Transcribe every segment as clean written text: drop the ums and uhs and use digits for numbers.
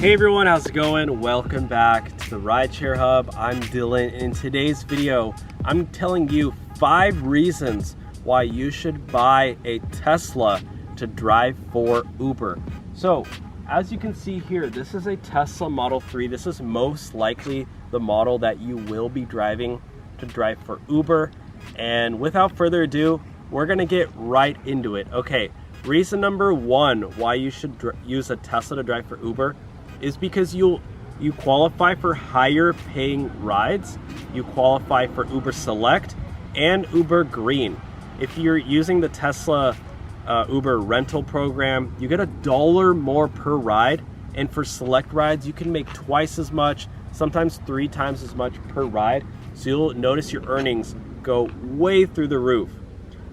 Hey everyone, how's it going? Welcome back to the Rideshare Hub. I'm Dylan. In today's video, I'm telling you 5 reasons why you should buy a Tesla to drive for Uber. So, as you can see here, this is a Tesla Model 3. This is most likely the model that you will be driving to drive for Uber. And without further ado, we're gonna get right into it. Okay, reason number 1 why you should use a Tesla to drive for Uber is because you qualify for higher paying rides. You qualify for Uber Select and Uber Green. If you're using the Tesla Uber rental program, you get $1 more per ride, and for select rides you can make twice as much, sometimes 3 times as much per ride, so you'll notice your earnings go way through the roof.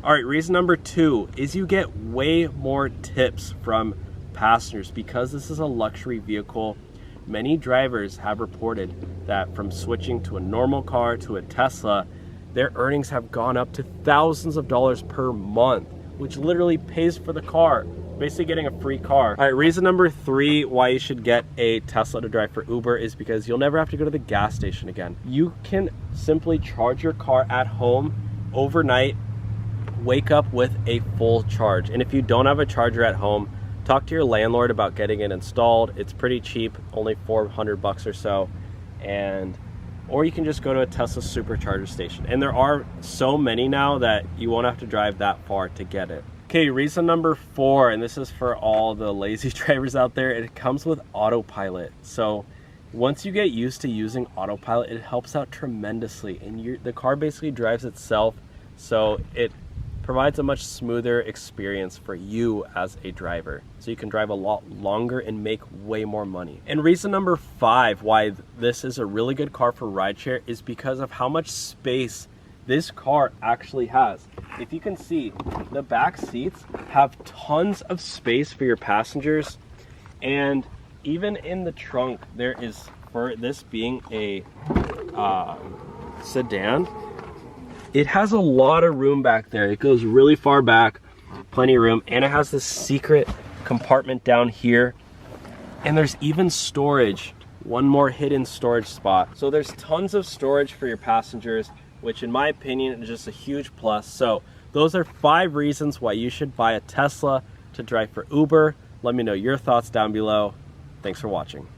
All right, reason number 2 is you get way more tips from passengers. Because this is a luxury vehicle, many drivers have reported that from switching to a normal car to a Tesla, their earnings have gone up to thousands of dollars per month, which literally pays for the car, basically getting a free car. All right, reason number 3 why you should get a Tesla to drive for Uber is because you'll never have to go to the gas station again. You can simply charge your car at home overnight, wake up with a full charge. And if you don't have a charger at home, talk to your landlord about getting it installed. It's pretty cheap, only $400 or so. Or you can just go to a Tesla supercharger station. And there are so many now that you won't have to drive that far to get it. Okay, reason number 4, and this is for all the lazy drivers out there, it comes with autopilot. So once you get used to using autopilot, it helps out tremendously. And the car basically drives itself, so it provides a much smoother experience for you as a driver. So you can drive a lot longer and make way more money. And reason number 5 why this is a really good car for rideshare is because of how much space this car actually has. If you can see, the back seats have tons of space for your passengers. And even in the trunk, there is, for this being a sedan, it has a lot of room back there. It goes really far back, plenty of room, and it has this secret compartment down here. And there's even storage, one more hidden storage spot. So there's tons of storage for your passengers, which in my opinion is just a huge plus. So those are 5 reasons why you should buy a Tesla to drive for Uber. Let me know your thoughts down below. Thanks for watching.